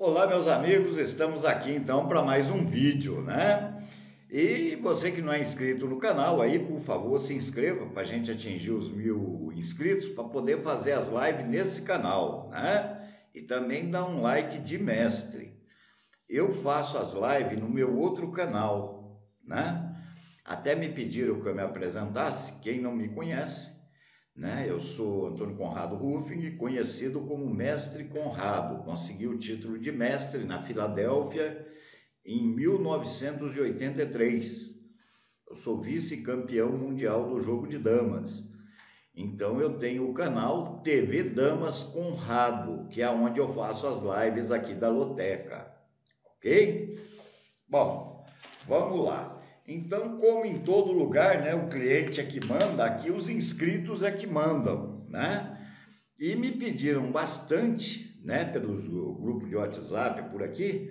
Olá, meus amigos, estamos aqui então para mais um vídeo, né? E você que não é inscrito no canal, aí, por favor, se inscreva para a gente atingir os 1.000 inscritos para poder fazer as lives nesse canal, né? E também dá um like de mestre. Eu faço as lives no meu outro canal, né? Até me pediram que eu me apresentasse, quem não me conhece, né? Eu sou Antônio Conrado Ruffing, conhecido como Mestre Conrado. Consegui o título de mestre na Filadélfia em 1983. Eu sou vice-campeão mundial do jogo de damas. Então eu tenho o canal TV Damas Conrado, que é onde eu faço as lives aqui da Loteca, ok? Bom, vamos lá. Então, como em todo lugar, né, o cliente é que manda, aqui os inscritos é que mandam, né? E me pediram bastante, né, pelos grupos de WhatsApp por aqui,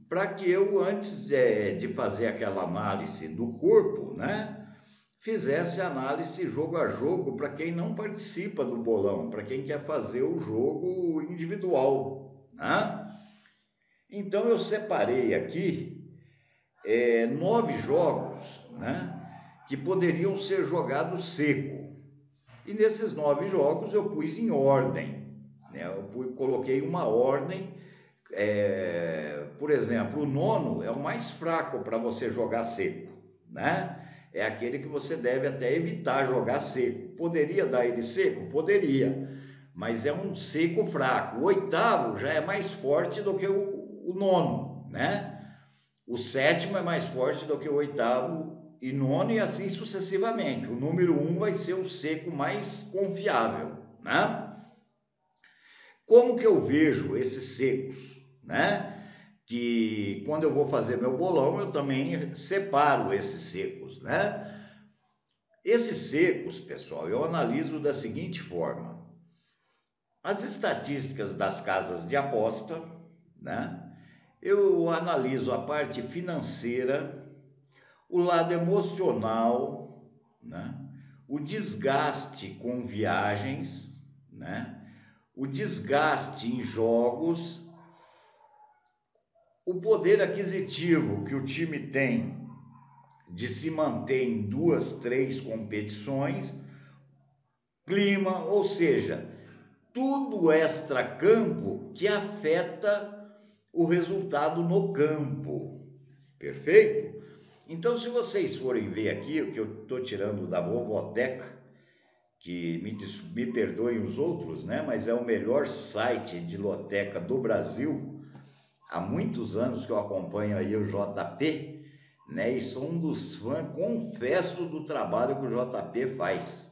para que eu, antes de fazer aquela análise do corpo, né, fizesse análise jogo a jogo para quem não participa do bolão, para quem quer fazer o jogo individual, né? Então eu separei aqui 9 jogos, né, que poderiam ser jogados seco. E nesses 9 jogos eu pus em ordem, né? Coloquei uma ordem. Por exemplo, o nono é o mais fraco para você jogar seco, né? É aquele que você deve até evitar jogar seco. Poderia dar ele seco? Poderia, mas é um seco fraco. O oitavo já é mais forte do que o nono, né? O sétimo é mais forte do que o oitavo e nono, e assim sucessivamente. O número 1 vai ser o seco mais confiável, né? Como que eu vejo esses secos, né? Que quando eu vou fazer meu bolão, eu também separo esses secos, né? Esses secos, pessoal, eu analiso da seguinte forma: as estatísticas das casas de aposta, né? Eu analiso a parte financeira, o lado emocional, né? O desgaste com viagens, né? O desgaste em jogos, o poder aquisitivo que o time tem de se manter em 2, 3 competições, clima, ou seja, tudo extra-campo que afeta o resultado no campo. Perfeito? Então, se vocês forem ver aqui, o que eu estou tirando da Vovoteca, que me perdoem os outros, né? Mas é o melhor site de loteca do Brasil. Há muitos anos que eu acompanho aí o JP, né? E sou um dos fãs, confesso, do trabalho que o JP faz.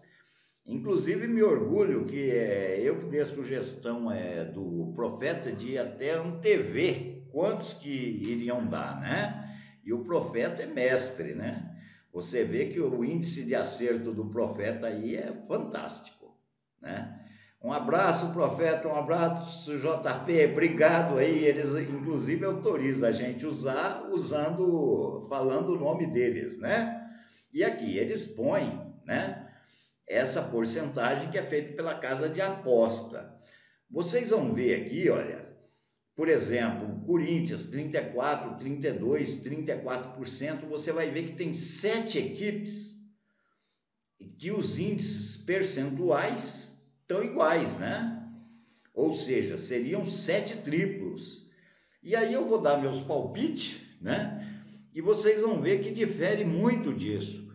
Inclusive me orgulho que eu que dei a sugestão do Profeta de ir até antever quantos que iriam dar, né? E o Profeta é mestre, né? Você vê que o índice de acerto do Profeta aí é fantástico, né? Um abraço, Profeta, um abraço, JP, obrigado aí. Eles, inclusive, autorizam a gente falando o nome deles, né? E aqui eles põem, né, essa porcentagem que é feita pela casa de aposta. Vocês vão ver aqui, olha, por exemplo, Corinthians 34, 32, 34%, você vai ver que tem 7 equipes que os índices percentuais estão iguais, né? Ou seja, seriam 7 triplos. E aí eu vou dar meus palpites, né? E vocês vão ver que difere muito disso.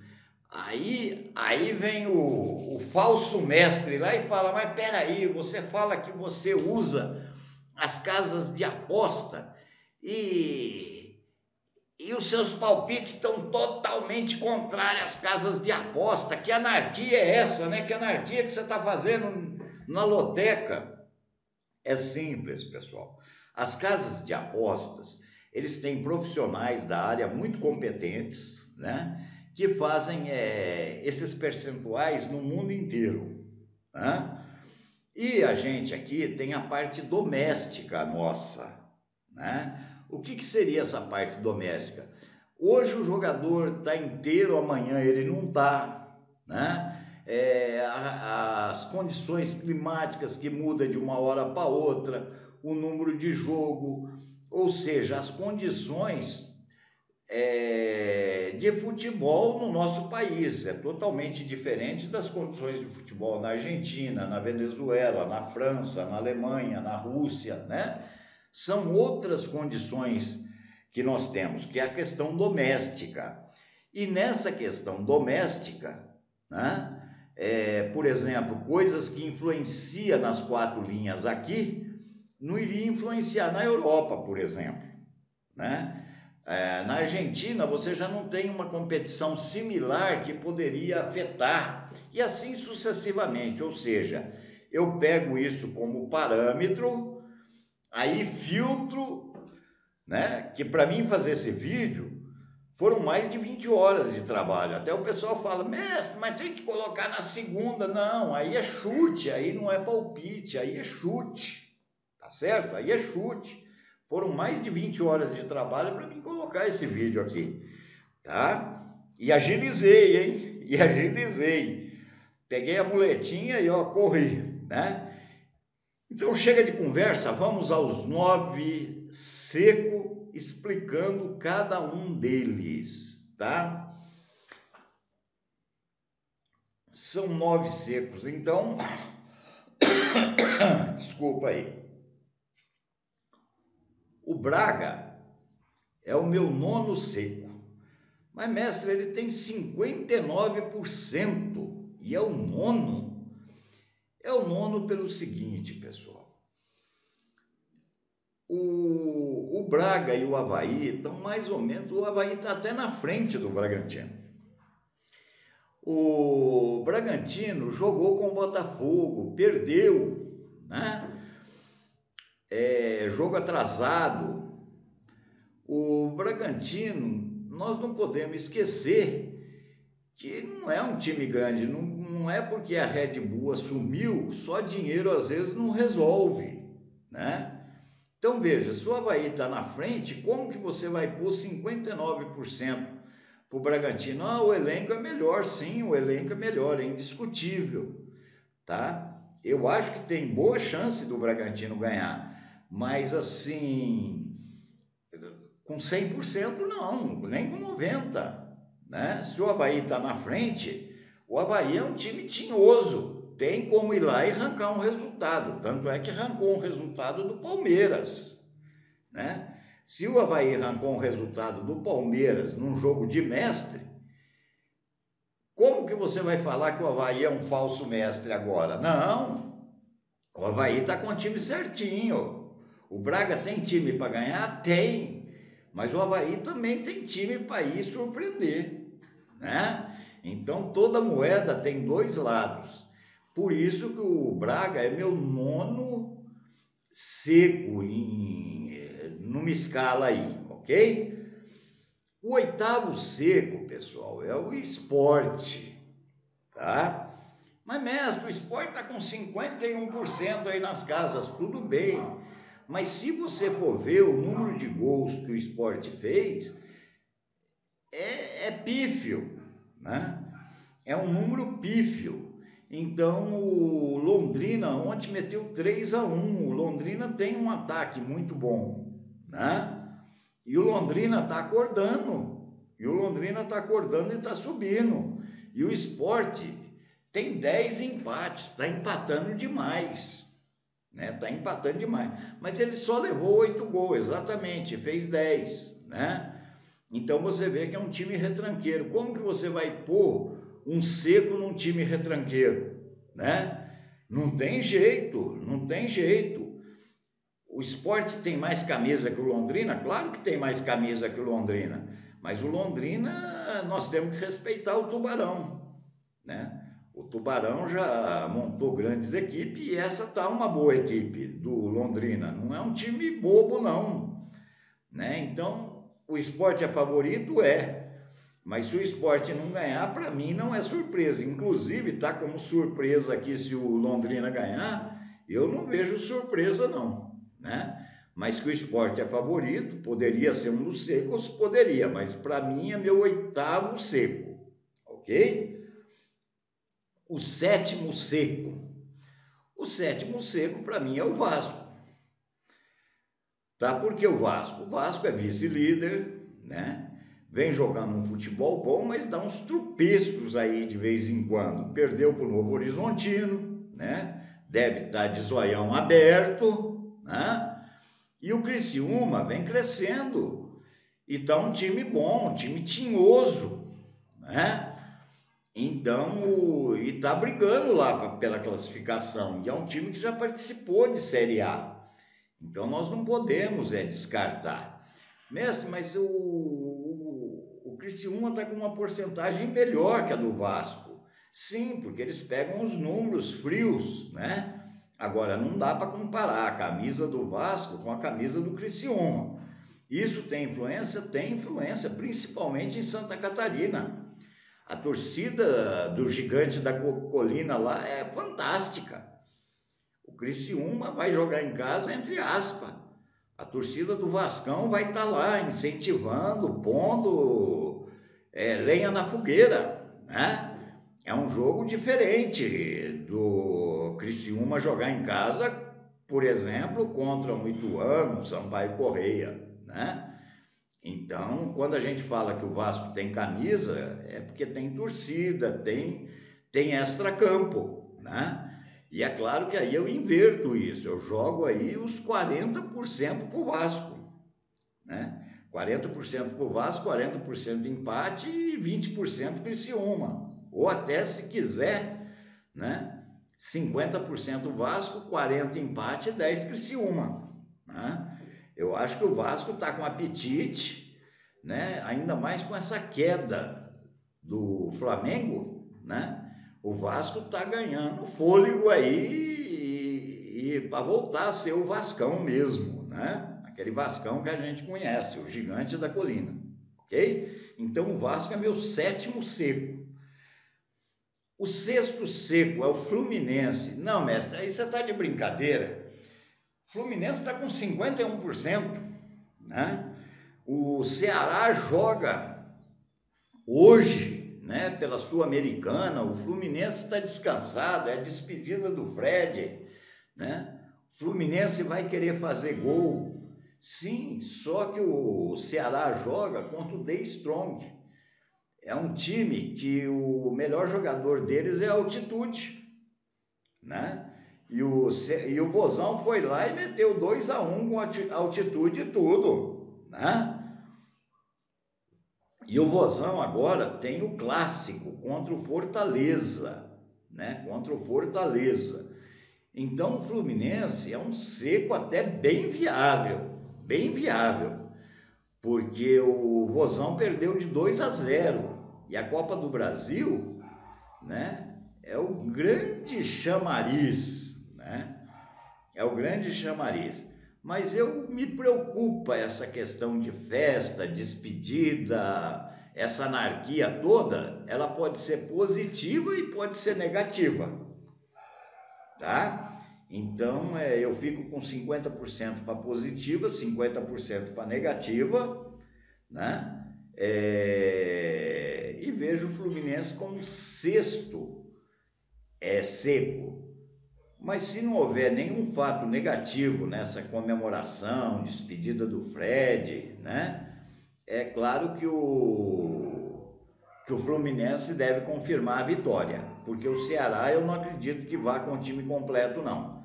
Aí vem o falso mestre lá e fala, mas peraí, você fala que você usa as casas de aposta e os seus palpites estão totalmente contrários às casas de aposta. Que anarquia é essa, né? Que anarquia que você está fazendo na loteca? É simples, pessoal. As casas de apostas, eles têm profissionais da área muito competentes, né? Que fazem esses percentuais no mundo inteiro, né? E a gente aqui tem a parte doméstica nossa, né? O que seria essa parte doméstica? Hoje o jogador está inteiro, amanhã ele não está, né? As condições climáticas que mudam de uma hora para outra, o número de jogo, ou seja, as condições de futebol no nosso país. É totalmente diferente das condições de futebol na Argentina, na Venezuela, na França, na Alemanha, na Rússia, né? São outras condições que nós temos, que é a questão doméstica. E nessa questão doméstica, né? Por exemplo, coisas que influenciam nas 4 linhas aqui, não iria influenciar na Europa, por exemplo, né? Na Argentina, você já não tem uma competição similar que poderia afetar, e assim sucessivamente. Ou seja, eu pego isso como parâmetro, aí filtro, né? Que para mim fazer esse vídeo foram mais de 20 horas de trabalho. Até o pessoal fala, mestre, mas tem que colocar na segunda. Não, aí é chute, aí não é palpite, aí é chute, tá certo? Aí é chute. Foram mais de 20 horas de trabalho para mim colocar esse vídeo aqui, tá? E agilizei, hein? E agilizei. Peguei a muletinha e ó, corri, né? Então chega de conversa, vamos aos 9 seco, explicando cada um deles, tá? São 9 secos, então, desculpa aí. O Braga é o meu 9º seco. Mas, mestre, ele tem 59% e é o 9º. É o 9º pelo seguinte, pessoal. O Braga e o Avaí estão mais ou menos... O Avaí está até na frente do Bragantino. O Bragantino jogou com o Botafogo, perdeu, né? Jogo atrasado. O Bragantino, nós não podemos esquecer que não é um time grande, não é porque a Red Bull assumiu, só dinheiro às vezes não resolve, né? Então veja, se o Avaí está na frente, como que você vai pôr 59% para o Bragantino? Ah, o elenco é melhor, sim, o elenco é melhor, é indiscutível, tá? Eu acho que tem boa chance do Bragantino ganhar, mas assim, com 100% não, nem com 90%, né? Se o Avaí está na frente, o Avaí é um time tinhoso, tem como ir lá e arrancar um resultado, tanto é que arrancou um resultado do Palmeiras, né? Se o Avaí arrancou um resultado do Palmeiras num jogo de mestre, como que você vai falar que o Avaí é um falso mestre agora? Não, o Avaí está com o time certinho. O Braga tem time para ganhar? Tem. Mas o Avaí também tem time para ir surpreender, né? Então toda moeda tem 2 lados. Por isso que o Braga é meu 9º seco numa escala aí, ok? O 8º seco, pessoal, é o Sport, tá? Mas, mestre, o Sport está com 51% aí nas casas, tudo bem. Mas se você for ver o número de gols que o Sport fez, é pífio, né? É um número pífio. Então, o Londrina ontem meteu 3-1. O Londrina tem um ataque muito bom, né? E o Londrina está acordando. E o Londrina está acordando e está subindo. E o Sport tem 10 empates, está empatando demais, né? Está empatando demais. Mas ele só levou 8 gols, exatamente, fez 10, né? Então você vê que é um time retranqueiro. Como que você vai pôr um seco num time retranqueiro, né? Não tem jeito, não tem jeito. O Sport tem mais camisa que o Londrina? Claro que tem mais camisa que o Londrina. Mas o Londrina, nós temos que respeitar o Tubarão, né? O Tubarão já montou grandes equipes e essa tá uma boa equipe do Londrina. Não é um time bobo, não, né? Então, o Sport é favorito? É. Mas se o Sport não ganhar, para mim não é surpresa. Inclusive, tá como surpresa aqui se o Londrina ganhar, eu não vejo surpresa não, né? Mas que o Sport é favorito, poderia ser um dos secos, poderia, mas para mim é meu 8º seco, ok? O 7º seco. O 7º seco para mim é o Vasco. tá? Porque o Vasco é vice-líder, né? Vem jogando um futebol bom, mas dá uns tropeços aí de vez em quando. Perdeu para o Novo Horizontino, né? Deve estar de zoião aberto, né? E o Criciúma vem crescendo e tá um time bom, um time tinhoso, né? Então, e tá brigando lá pela classificação. E é um time que já participou de Série A. Então, nós não podemos descartar. Mestre, mas o Criciúma está com uma porcentagem melhor que a do Vasco. Sim, porque eles pegam os números frios, né? Agora, não dá para comparar a camisa do Vasco com a camisa do Criciúma. Isso tem influência? Tem influência, principalmente em Santa Catarina. A torcida do Gigante da Colina lá é fantástica. O Criciúma vai jogar em casa, entre aspas. A torcida do Vascão vai estar lá incentivando, pondo lenha na fogueira, né? É um jogo diferente do Criciúma jogar em casa, por exemplo, contra um Ituano, um Sampaio Correia, né? Então, quando a gente fala que o Vasco tem camisa, é porque tem torcida, tem extracampo, né? E é claro que aí eu inverto isso, eu jogo aí os 40% para o Vasco, né? 40% para o Vasco, 40% empate e 20% Criciúma. Ou até, se quiser, né? 50% Vasco, 40% empate e 10% Criciúma, né? Eu acho que o Vasco está com apetite, né? Ainda mais com essa queda do Flamengo, né? O Vasco está ganhando fôlego aí e para voltar a ser o Vascão mesmo, né? Aquele Vascão que a gente conhece, o Gigante da Colina, ok? Então o Vasco é meu sétimo seco. O sexto seco é o Fluminense. Não, mestre, aí você está de brincadeira. O Fluminense está com 51%, né? O Ceará joga hoje, né, pela Sul-Americana. O Fluminense está descansado, é a despedida do Fred, né? O Fluminense vai querer fazer gol. Sim, só que o Ceará joga contra o The Strong. É um time que o melhor jogador deles é a altitude, né? E o Vozão foi lá e meteu 2-1 com altitude e tudo, né? E o Vozão agora tem o clássico contra o Fortaleza, né? Contra o Fortaleza. Então o Fluminense é um seco até bem viável, porque o Vozão perdeu de 2-0 e a Copa do Brasil, né? É o grande chamariz, né? É o grande chamariz. Mas me preocupa essa questão de festa, despedida, essa anarquia toda. Ela pode ser positiva e pode ser negativa, tá? Então, eu fico com 50% para positiva, 50% para negativa, né? E vejo o Fluminense como sexto seco. Mas se não houver nenhum fato negativo nessa comemoração, despedida do Fred, né? É claro que o Fluminense deve confirmar a vitória, porque o Ceará eu não acredito que vá com o time completo, não.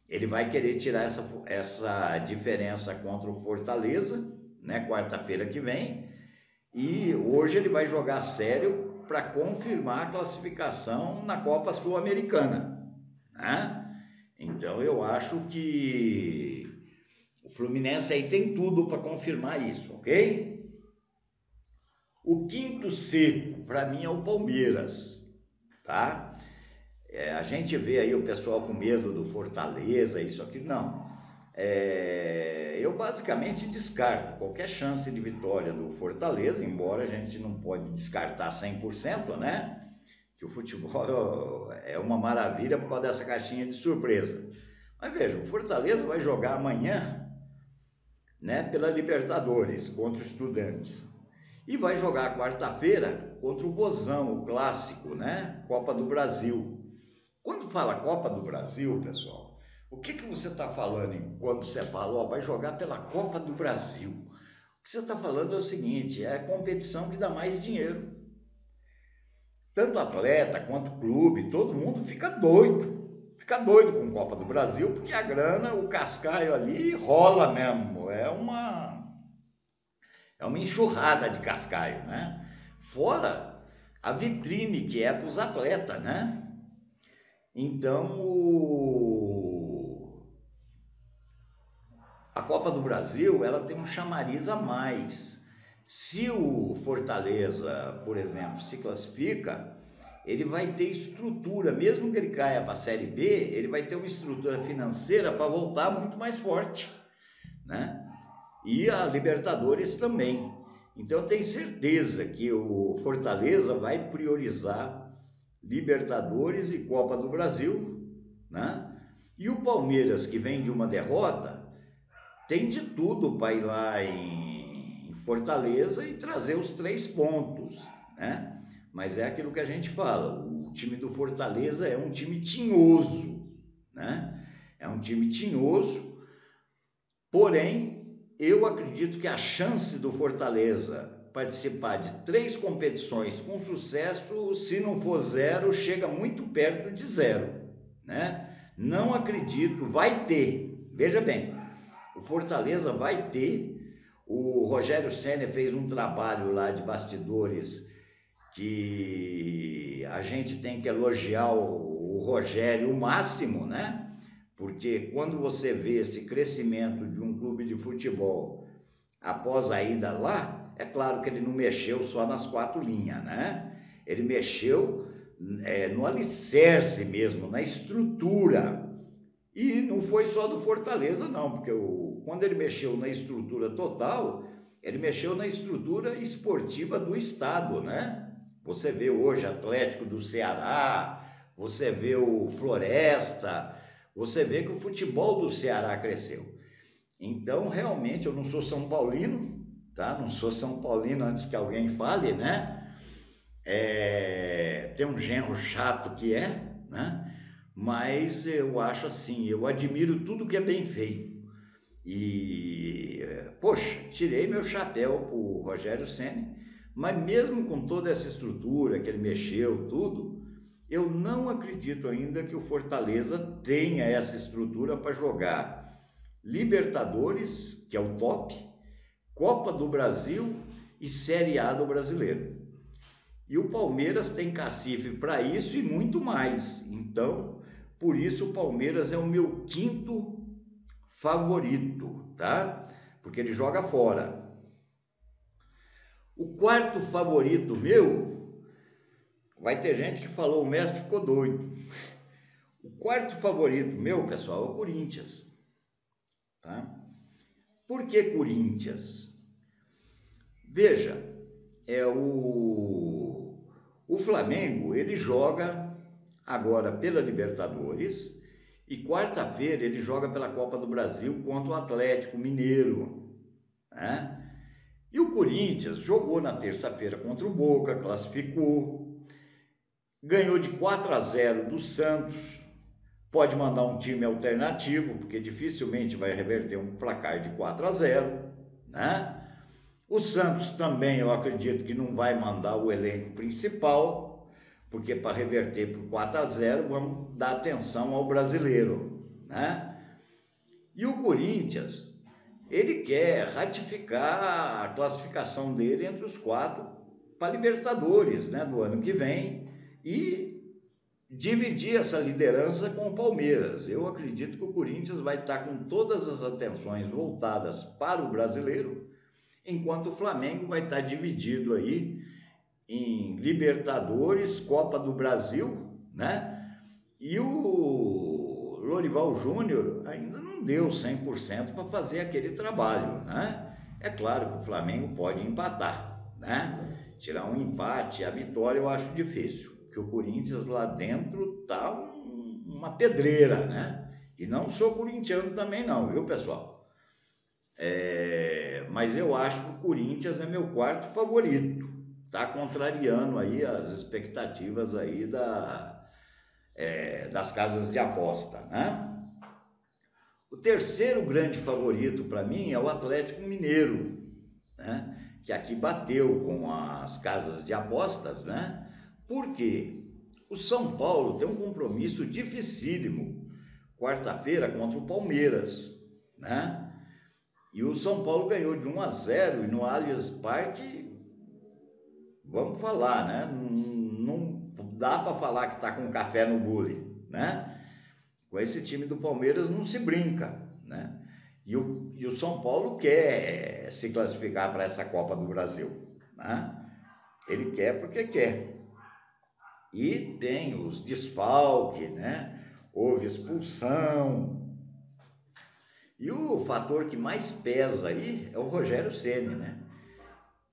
Ele vai querer tirar essa diferença contra o Fortaleza, né? Quarta-feira que vem, e hoje ele vai jogar sério para confirmar a classificação na Copa Sul-Americana, né? Então eu acho que o Fluminense aí tem tudo para confirmar isso, ok? O quinto seco, para mim, é o Palmeiras, tá? A gente vê aí o pessoal com medo do Fortaleza, isso aqui, não. Eu basicamente descarto qualquer chance de vitória do Fortaleza, embora a gente não pode descartar 100%, né? Que o futebol é uma maravilha por causa dessa caixinha de surpresa. Mas veja, o Fortaleza vai jogar amanhã, né, pela Libertadores contra o Estudiantes. E vai jogar quarta-feira contra o Vozão, o clássico, né? Copa do Brasil. Quando fala Copa do Brasil, pessoal, O que você está falando quando você fala, ó, vai jogar pela Copa do Brasil? O que você está falando é o seguinte, é a competição que dá mais dinheiro. Tanto atleta quanto clube, todo mundo fica doido com Copa do Brasil, porque a grana, o cascaio ali rola mesmo, é uma enxurrada de cascaio, né? Fora a vitrine que é para os atletas, né? Então, a Copa do Brasil, ela tem um chamariz a mais. Se o Fortaleza, por exemplo, se classifica, ele vai ter estrutura, mesmo que ele caia para a Série B, ele vai ter uma estrutura financeira para voltar muito mais forte, né? E a Libertadores também. Então eu tenho certeza que o Fortaleza vai priorizar Libertadores e Copa do Brasil, né? E o Palmeiras, que vem de uma derrota, tem de tudo para ir lá em Fortaleza e trazer os 3 pontos, né? Mas é aquilo que a gente fala, o time do Fortaleza é um time tinhoso, né? É um time tinhoso, porém, eu acredito que a chance do Fortaleza participar de 3 competições com sucesso, se não for 0, chega muito perto de 0, né? Não acredito, vai ter, veja bem, o Fortaleza vai ter, o Rogério Ceni fez um trabalho lá de bastidores que a gente tem que elogiar o Rogério o máximo, né? Porque quando você vê esse crescimento de um clube de futebol após a ida lá, é claro que ele não mexeu só nas 4 linhas, né? Ele mexeu no alicerce mesmo, na estrutura. E não foi só do Fortaleza, não, porque quando ele mexeu na estrutura total, ele mexeu na estrutura esportiva do estado, né? Você vê hoje Atlético do Ceará, você vê o Floresta, você vê que o futebol do Ceará cresceu. Então, realmente, eu não sou São Paulino, tá? Não sou São Paulino antes que alguém fale, né? Tem um genro chato que né? Mas eu acho assim, eu admiro tudo que é bem feito. E, poxa, tirei meu chapéu pro Rogério Ceni, mas mesmo com toda essa estrutura que ele mexeu, tudo, eu não acredito ainda que o Fortaleza tenha essa estrutura para jogar Libertadores, que é o top, Copa do Brasil e Série A do Brasileiro. E o Palmeiras tem cacife para isso e muito mais. Então, por isso o Palmeiras é o meu 5º favorito, tá? Porque ele joga fora. O 4º favorito meu, vai ter gente que falou, o mestre ficou doido. O 4º favorito meu, pessoal, é o Corinthians, tá? Por que Corinthians? Veja, o Flamengo, ele joga agora pela Libertadores e quarta-feira ele joga pela Copa do Brasil contra o Atlético Mineiro, né? E o Corinthians jogou na terça-feira contra o Boca, classificou, ganhou de 4-0 do Santos, pode mandar um time alternativo, porque dificilmente vai reverter um placar de 4-0, né? O Santos também, eu acredito que não vai mandar o elenco principal, porque para reverter por 4-0, vamos dar atenção ao brasileiro, né? E o Corinthians, ele quer ratificar a classificação dele entre os 4 para Libertadores, né, do ano que vem e dividir essa liderança com o Palmeiras. Eu acredito que o Corinthians vai estar com todas as atenções voltadas para o brasileiro, enquanto o Flamengo vai estar dividido aí em Libertadores, Copa do Brasil, né? E o Lorival Júnior ainda não deu 100% para fazer aquele trabalho, né? É claro que o Flamengo pode empatar, né? Tirar um empate, a vitória eu acho difícil, porque o Corinthians lá dentro tá uma pedreira, né? E não sou corintiano também não, viu, pessoal? Mas eu acho que o Corinthians é meu 4º favorito. Tá contrariando aí as expectativas aí das casas de aposta, né? O terceiro grande favorito para mim é o Atlético Mineiro, né? Que aqui bateu com as casas de apostas, né? Porque o São Paulo tem um compromisso dificílimo quarta-feira contra o Palmeiras, né? E o São Paulo ganhou de 1-0 e no Allianz Parque, vamos falar, né? Não dá para falar que está com café no bule, né? Com esse time do Palmeiras não se brinca, né? E o São Paulo quer se classificar para essa Copa do Brasil, né? Ele quer porque quer. E tem os desfalques, né? Houve expulsão. E o fator que mais pesa aí é o Rogério Ceni, né?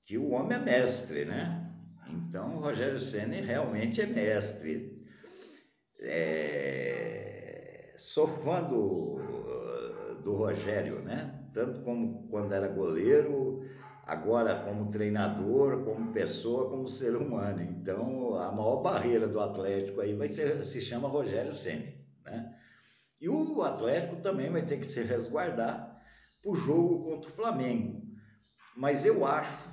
Que o homem é mestre, né? Então o Rogério Ceni realmente é mestre. Sou fã do Rogério, né? Tanto como quando era goleiro, agora como treinador, como pessoa, como ser humano. Então a maior barreira do Atlético aí se chama Rogério Ceni, né? E o Atlético também vai ter que se resguardar para o jogo contra o Flamengo. Mas eu acho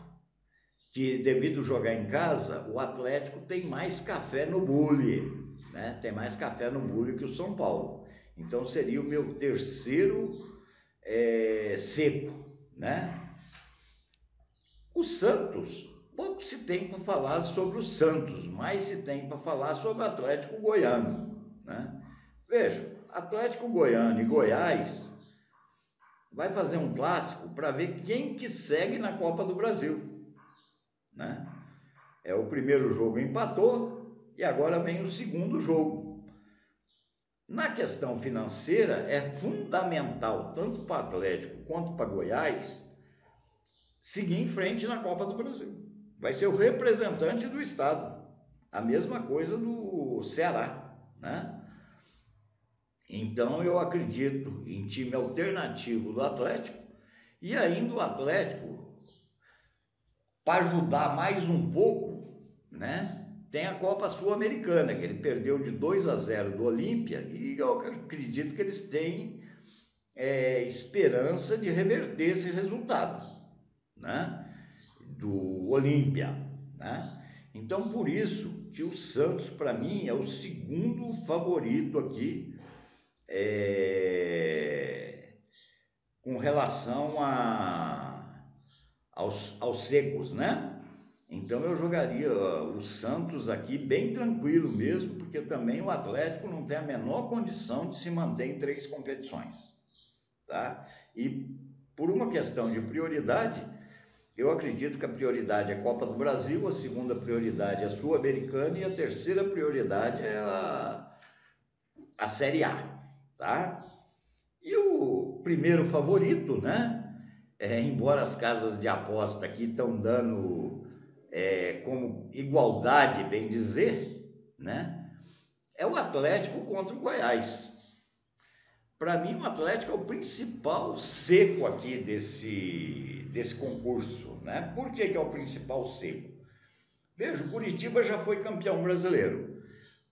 que, devido jogar em casa, o Atlético tem mais café no bule, né? Tem mais café no bule que o São Paulo. Então seria o meu terceiro seco, né? O Santos, pouco se tem para falar sobre o Santos, mais se tem para falar sobre o Atlético Goiano, né? Veja, Atlético Goiano e Goiás vai fazer um clássico para ver quem que segue na Copa do Brasil, né? É o primeiro jogo empatou e agora vem o segundo jogo. Na questão financeira é fundamental tanto para Atlético quanto para Goiás seguir em frente na Copa do Brasil. Vai ser o representante do estado. A mesma coisa do Ceará, né? Então eu acredito em time alternativo do Atlético e ainda o Atlético, para ajudar mais um pouco, né? Tem a Copa Sul-Americana, que ele perdeu de 2-0 do Olímpia e eu acredito que eles têm esperança de reverter esse resultado, né? Do Olímpia, né? Então por isso que o Santos para mim é o segundo favorito aqui com relação aos secos, né? Então eu jogaria o Santos aqui bem tranquilo mesmo, porque também o Atlético não tem a menor condição de se manter em 3 competições, tá? E por uma questão de prioridade, eu acredito que a prioridade é a Copa do Brasil, a segunda prioridade é a Sul-Americana e a terceira prioridade é a Série A, tá? E o primeiro favorito, né? Embora as casas de aposta aqui estão dando como igualdade, bem dizer, né? É o Atlético contra o Goiás. Para mim, o Atlético é o principal seco aqui desse concurso, né? Por que é o principal seco? Veja, o Curitiba já foi campeão brasileiro.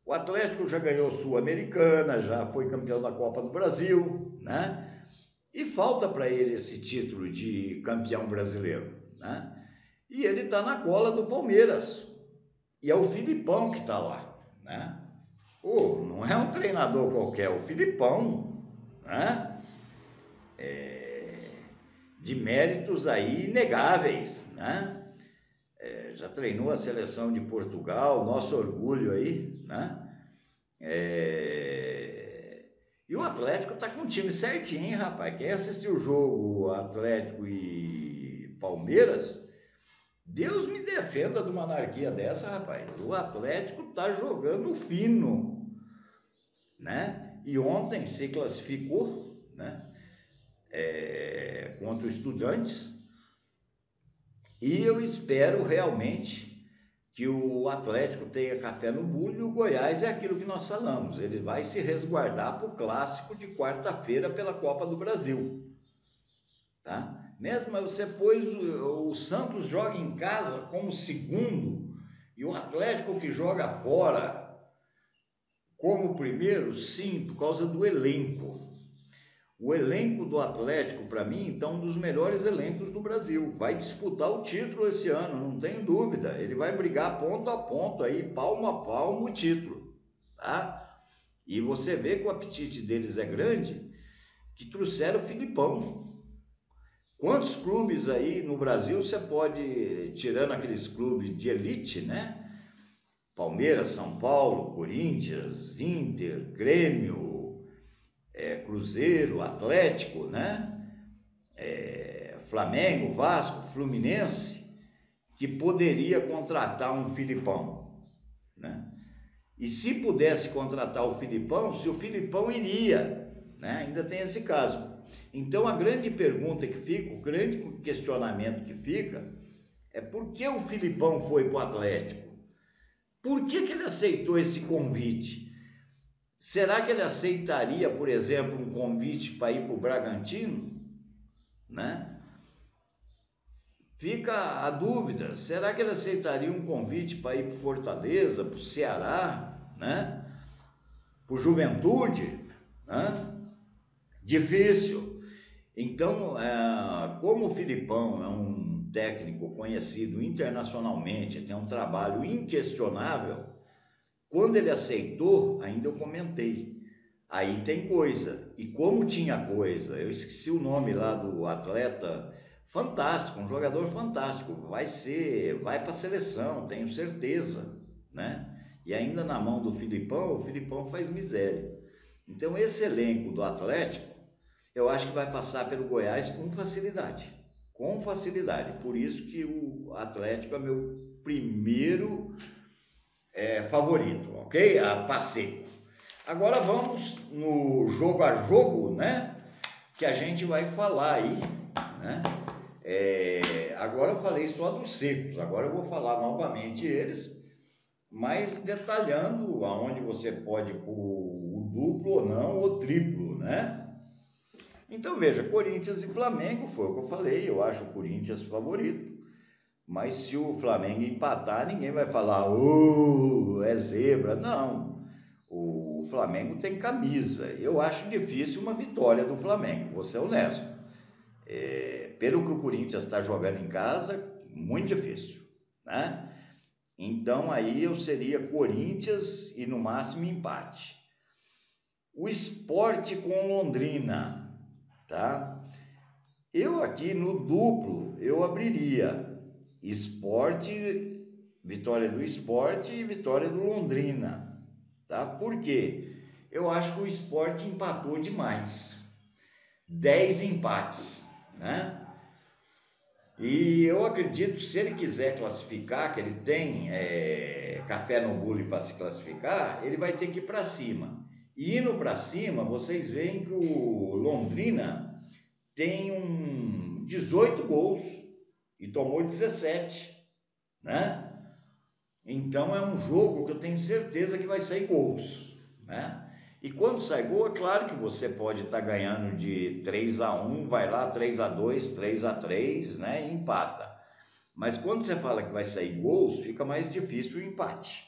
O Atlético já ganhou Sul-Americana, já foi campeão da Copa do Brasil, né? E falta para ele esse título de campeão brasileiro, né? E ele está na cola do Palmeiras. E é o Filipão que está lá, né? Não é um treinador qualquer, é o Filipão, né? De méritos aí inegáveis, né? Já treinou a seleção de Portugal, nosso orgulho aí, né? E o Atlético tá com o time certinho, hein, rapaz? Quem assistiu o jogo Atlético e Palmeiras, Deus me defenda de uma anarquia dessa, rapaz. O Atlético tá jogando fino, né? E ontem se classificou, né? Contra o Estudiantes. E eu espero realmente que o Atlético tenha café no bule e o Goiás é aquilo que nós falamos. Ele vai se resguardar para o clássico de quarta-feira pela Copa do Brasil, tá? Mesmo você pôs o Santos joga em casa como segundo e o Atlético que joga fora como primeiro, sim, por causa do elenco. O elenco do Atlético, para mim, está um dos melhores elencos do Brasil. Vai disputar o título esse ano, não tenho dúvida. Ele vai brigar ponto a ponto aí, palmo a palmo o título, tá? E você vê que o apetite deles é grande, que trouxeram o Filipão. Quantos clubes aí no Brasil você pode, tirando aqueles clubes de elite, né? Palmeiras, São Paulo, Corinthians, Inter, Grêmio, Cruzeiro, Atlético, né? Flamengo, Vasco, Fluminense, que poderia contratar um Filipão, né? E se pudesse contratar o Filipão, se o Filipão iria, né? Ainda tem esse caso. Então a grande pergunta que fica, o grande questionamento que fica, é por que o Filipão foi para o Atlético? Por que ele aceitou esse convite? Será que ele aceitaria, por exemplo, um convite para ir para o Bragantino? Né? Fica a dúvida, será que ele aceitaria um convite para ir para Fortaleza, para o Ceará, né? Para o Juventude? Né? Difícil. Então, como o Filipão é um técnico conhecido internacionalmente, tem um trabalho inquestionável, quando ele aceitou, ainda eu comentei, aí tem coisa. E como tinha coisa, eu esqueci o nome lá do atleta, fantástico, um jogador fantástico, vai para a seleção, tenho certeza, né? E ainda na mão do Filipão, o Filipão faz miséria. Então esse elenco do Atlético, eu acho que vai passar pelo Goiás com facilidade, com facilidade. Por isso que o Atlético é meu primeiro favorito, ok? A passeio. Agora vamos no jogo a jogo, né? Que a gente vai falar aí, né? Agora eu falei só dos secos, agora eu vou falar novamente eles, mas detalhando aonde você pode pôr o duplo ou não, ou triplo, né? Então veja, Corinthians e Flamengo, foi o que eu falei, eu acho o Corinthians favorito. Mas se o Flamengo empatar, ninguém vai falar, é zebra. Não, o Flamengo tem camisa. Eu acho difícil uma vitória do Flamengo, vou ser honesto. Pelo que o Corinthians está jogando em casa, muito difícil, né? Então aí eu seria Corinthians e no máximo empate. O Sport com Londrina, tá? Eu aqui no duplo, eu abriria Sport, vitória do Sport e vitória do Londrina, tá? Por quê? Eu acho que o Sport empatou demais, 10 empates, né? E eu acredito, se ele quiser classificar, que ele tem café no bule para se classificar, ele vai ter que ir para cima. E indo para cima, vocês veem que o Londrina tem 18 gols e tomou 17, né? Então é um jogo que eu tenho certeza que vai sair gols, né? E quando sai gol, é claro que você pode estar ganhando de 3-1, vai lá 3-2, 3-3, né? E empata. Mas quando você fala que vai sair gols, fica mais difícil o empate,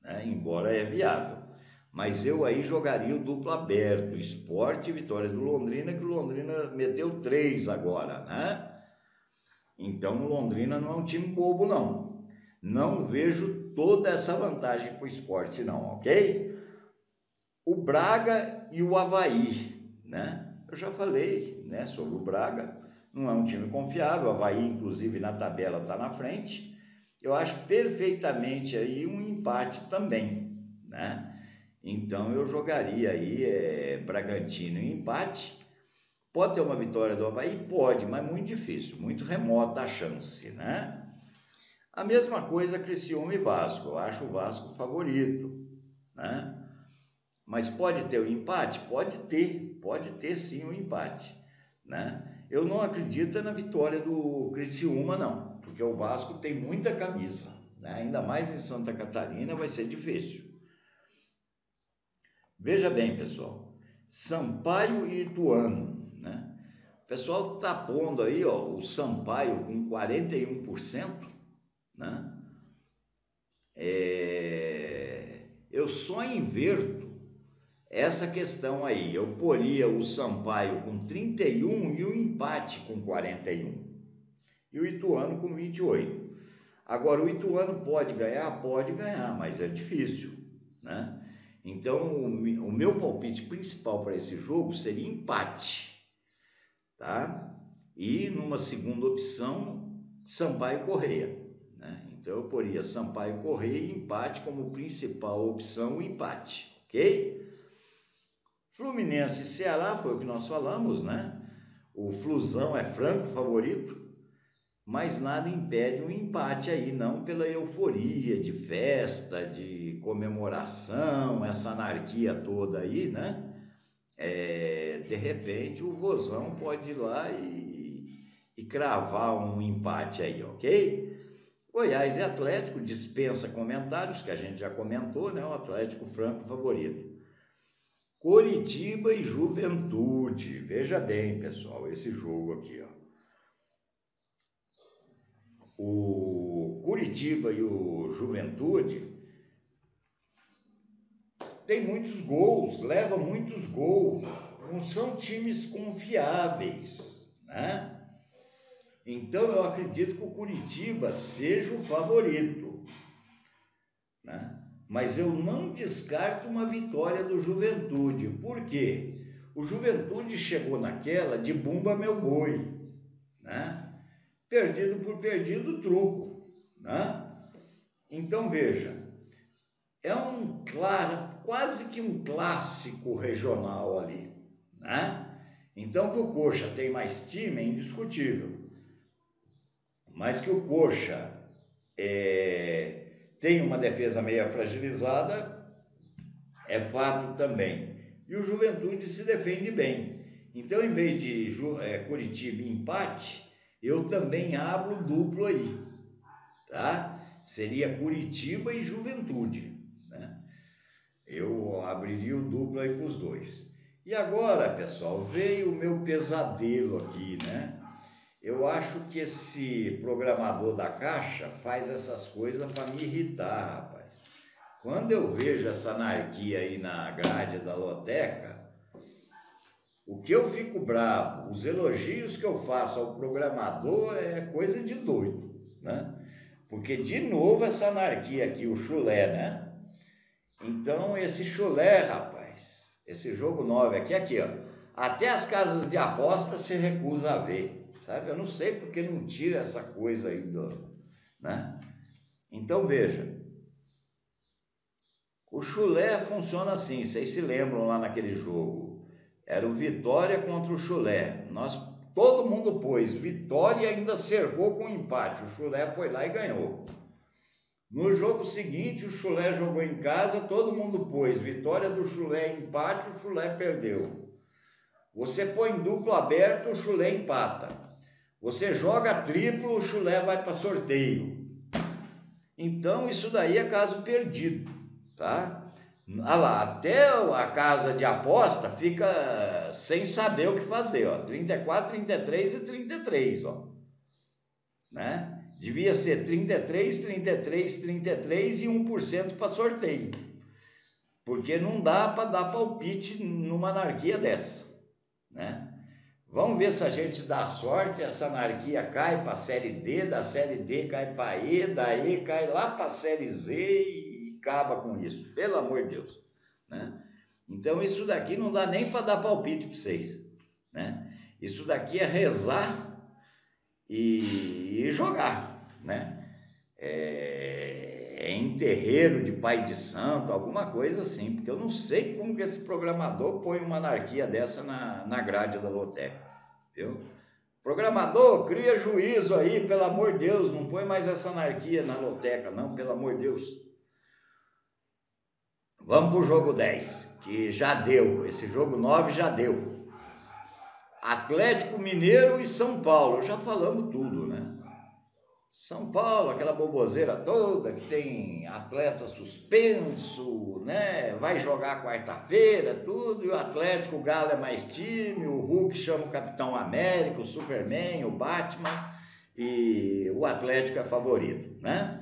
né? Embora é viável. Mas eu aí jogaria o duplo aberto, Sport e vitória do Londrina, que o Londrina meteu 3 agora, né? Então o Londrina não é um time bobo, não. Não vejo toda essa vantagem para o Sport, não, ok? O Braga e o Avaí, né? Eu já falei, né, sobre o Braga. Não é um time confiável, o Avaí, inclusive, na tabela está na frente. Eu acho perfeitamente aí um empate também, né? Então eu jogaria aí Bragantino em empate. Pode ter uma vitória do Avaí? Pode, mas muito difícil, muito remota a chance, né? A mesma coisa Criciúma e Vasco, eu acho o Vasco favorito, né? Mas pode ter um empate? Pode ter sim um empate, né? Eu não acredito na vitória do Criciúma, não, porque o Vasco tem muita camisa, né? Ainda mais em Santa Catarina vai ser difícil. Veja bem, pessoal, Sampaio e Ituano, né? O pessoal está pondo aí, ó, o Sampaio com 41%, né? Eu só inverto essa questão aí. Eu poria o Sampaio com 31 e o empate com 41. E o Ituano com 28. Agora, o Ituano pode ganhar, mas é difícil, né? Então, o meu palpite principal para esse jogo seria empate, tá? E numa segunda opção, Sampaio Corrêa, né? Então, eu poria Sampaio Corrêa e empate como principal opção, o empate, ok? Fluminense e Ceará, foi o que nós falamos, né? O Flusão é franco favorito, mas nada impede um empate aí, não pela euforia de festa, de comemoração, essa anarquia toda aí, né? De repente o Vozão pode ir lá e cravar um empate aí, ok? Goiás e Atlético, dispensa comentários, que a gente já comentou, né? O Atlético franco favorito. Coritiba e Juventude, veja bem, pessoal, esse jogo aqui, ó. O Coritiba e o Juventude tem muitos gols, levam muitos gols, não são times confiáveis, né? Então eu acredito que o Coritiba seja o favorito, né? Mas eu não descarto uma vitória do Juventude. Por quê? O Juventude chegou naquela de bumba meu boi, né? Perdido por perdido, truco, né? Então veja, é quase que um clássico regional ali, né? Então que o Coxa tem mais time é indiscutível, mas que o Coxa tem uma defesa meio fragilizada é fato também. E o Juventude se defende bem. Então, em vez de Curitiba e empate, eu também abro duplo aí, tá? Seria Curitiba e Juventude, né? Eu abriria o duplo aí para os dois. E agora, pessoal, veio o meu pesadelo aqui, né? Eu acho que esse programador da Caixa faz essas coisas para me irritar, rapaz. Quando eu vejo essa anarquia aí na grade da loteca, o que eu fico bravo, os elogios que eu faço ao programador é coisa de doido, né? Porque, de novo, essa anarquia aqui, o chulé, né? Então, esse chulé, rapaz, esse jogo 9 aqui, ó, até as casas de aposta se recusa a ver, sabe? Eu não sei porque não tira essa coisa aí, né? Então, veja, o chulé funciona assim, vocês se lembram lá naquele jogo, era o Vitória contra o chulé, todo mundo pôs Vitória e ainda cercou com empate, o chulé foi lá e ganhou. No jogo seguinte, o chulé jogou em casa, todo mundo pôs vitória do chulé, empate, o chulé perdeu. Você põe duplo aberto, o chulé empata. Você joga triplo, o chulé vai para sorteio. Então, isso daí é caso perdido, tá? Ah lá, até a casa de aposta fica sem saber o que fazer, ó. 34, 33 e 33, ó. Né? Devia ser 33, 33, 33 e 1% para sorteio. Porque não dá para dar palpite numa anarquia dessa, né? Vamos ver se a gente dá sorte, essa anarquia cai para a série D, da série D cai para E, da E cai lá para a série Z e acaba com isso, pelo amor de Deus, né? Então isso daqui não dá nem para dar palpite para vocês, né? Isso daqui é rezar e jogar, né? Em terreiro de pai de santo, alguma coisa assim, porque eu não sei como que esse programador põe uma anarquia dessa na grade da loteca, viu? Programador, cria juízo aí, pelo amor de Deus, não põe mais essa anarquia na loteca, não, pelo amor de Deus. Vamos pro jogo 10, que já deu, esse jogo 9 já deu. Atlético Mineiro e São Paulo, já falamos tudo, né? São Paulo, aquela boboseira toda, que tem atleta suspenso, né? Vai jogar quarta-feira, tudo, e o Atlético, o Galo é mais time, o Hulk chama o Capitão América, o Superman, o Batman, e o Atlético é favorito, né?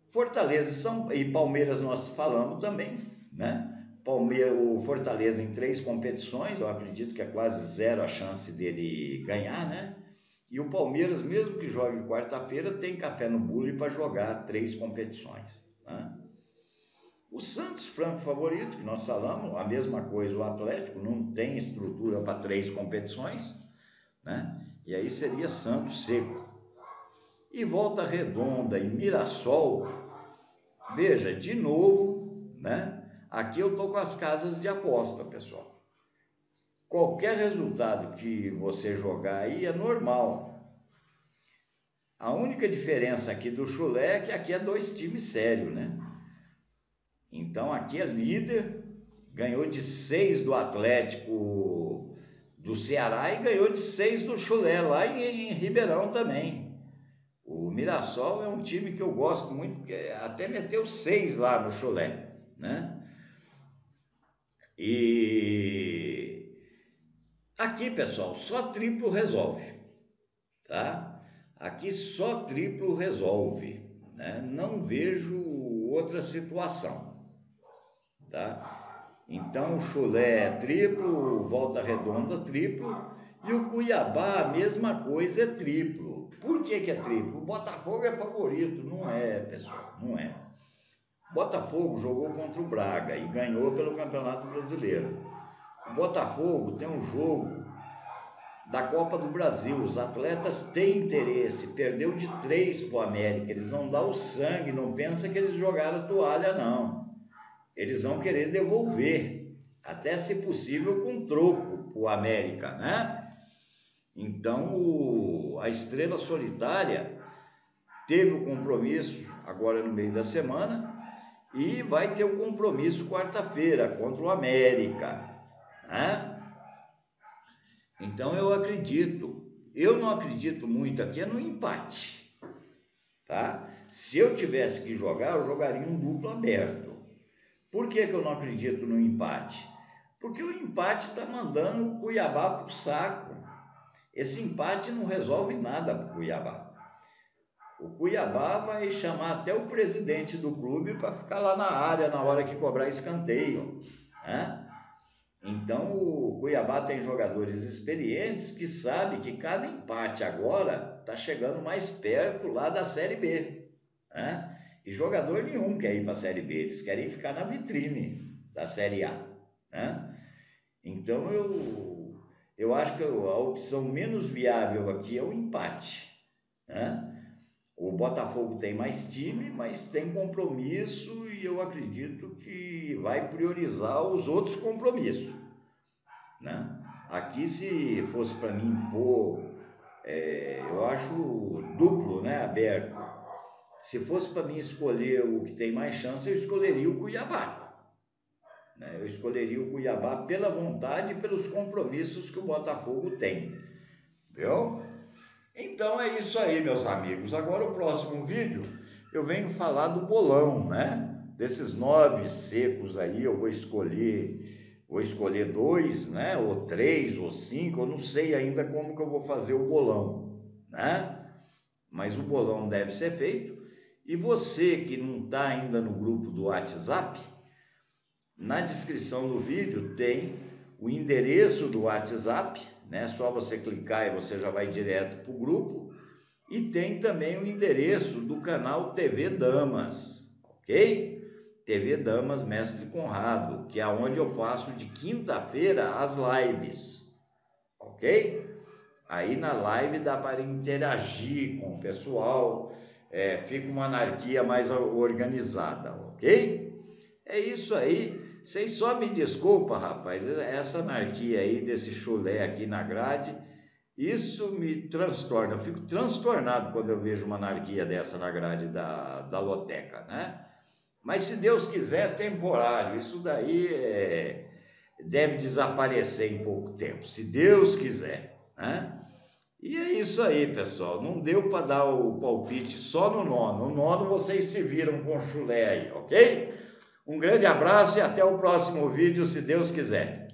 Fortaleza e Palmeiras nós falamos também, né? o Fortaleza em 3 competições, eu acredito que é quase zero a chance dele ganhar, né? E o Palmeiras, mesmo que jogue quarta-feira, tem café no bule para jogar 3 competições, né? O Santos, franco favorito, que nós falamos, a mesma coisa, o Atlético não tem estrutura para 3 competições, né? E aí seria Santos seco. E Volta Redonda e Mirassol, veja, de novo, né? Aqui eu tô com as casas de aposta, pessoal. Qualquer resultado que você jogar aí é normal. A única diferença aqui do chulé é que aqui é 2 times sérios, né? Então aqui é líder, ganhou de 6 do Atlético do Ceará e ganhou de 6 do chulé lá em Ribeirão também. O Mirassol é um time que eu gosto muito, porque até meteu 6 lá no chulé, né? E aqui, pessoal, só triplo resolve, tá? Aqui só triplo resolve, né? Não vejo outra situação, tá? Então o chulé é triplo, Volta Redonda triplo e o Cuiabá a mesma coisa, é triplo. Por que que é triplo? O Botafogo é favorito, não é, pessoal, não é. Botafogo jogou contra o Braga e ganhou pelo Campeonato Brasileiro. O Botafogo tem um jogo da Copa do Brasil, os atletas têm interesse, perdeu de 3 para o América, eles vão dar o sangue, não pensa que eles jogaram toalha, não. Eles vão querer devolver, até se possível com troco para o América, né? Então a Estrela Solitária teve o compromisso agora no meio da semana e vai ter o compromisso quarta-feira contra o América, né? Então eu não acredito muito aqui no empate, tá? Se eu tivesse que jogar, eu jogaria um duplo aberto. Por que que eu não acredito no empate? Porque o empate está mandando o Cuiabá para o saco. Esse empate não resolve nada para o Cuiabá. O Cuiabá vai chamar até o presidente do clube para ficar lá na área na hora que cobrar escanteio, né? Então o Cuiabá tem jogadores experientes que sabem que cada empate agora está chegando mais perto lá da Série B, né? E jogador nenhum quer ir para a Série B, eles querem ficar na vitrine da Série A, né? Então eu acho que a opção menos viável aqui é o empate, né? O Botafogo tem mais time, mas tem compromisso e eu acredito que vai priorizar os outros compromissos, né? Aqui, se fosse para mim pôr, eu acho duplo, né, aberto. Se fosse para mim escolher o que tem mais chance, eu escolheria o Cuiabá, né? Eu escolheria o Cuiabá pela vontade e pelos compromissos que o Botafogo tem, viu? Então é isso aí, meus amigos. Agora o próximo vídeo eu venho falar do bolão, né? Desses 9 secos aí eu vou escolher 2, né? Ou 3, ou 5, eu não sei ainda como que eu vou fazer o bolão, né? Mas o bolão deve ser feito. E você que não está ainda no grupo do WhatsApp, na descrição do vídeo tem o endereço do WhatsApp, né? Só você clicar e você já vai direto para o grupo. E tem também o endereço do canal TV Damas, ok? TV Damas Mestre Conrado, que é onde eu faço de quinta-feira as lives, ok? Aí na live dá para interagir com o pessoal, fica uma anarquia mais organizada, ok? É isso aí. Vocês só me desculpa, rapaz, essa anarquia aí desse chulé aqui na grade, isso me transtorna. Eu fico transtornado quando eu vejo uma anarquia dessa na grade da loteca, né? Mas se Deus quiser, é temporário. Isso daí deve desaparecer em pouco tempo, se Deus quiser, né? E é isso aí, pessoal. Não deu para dar o palpite só no nono. No nono vocês se viram com o chulé aí, ok? Um grande abraço e até o próximo vídeo, se Deus quiser.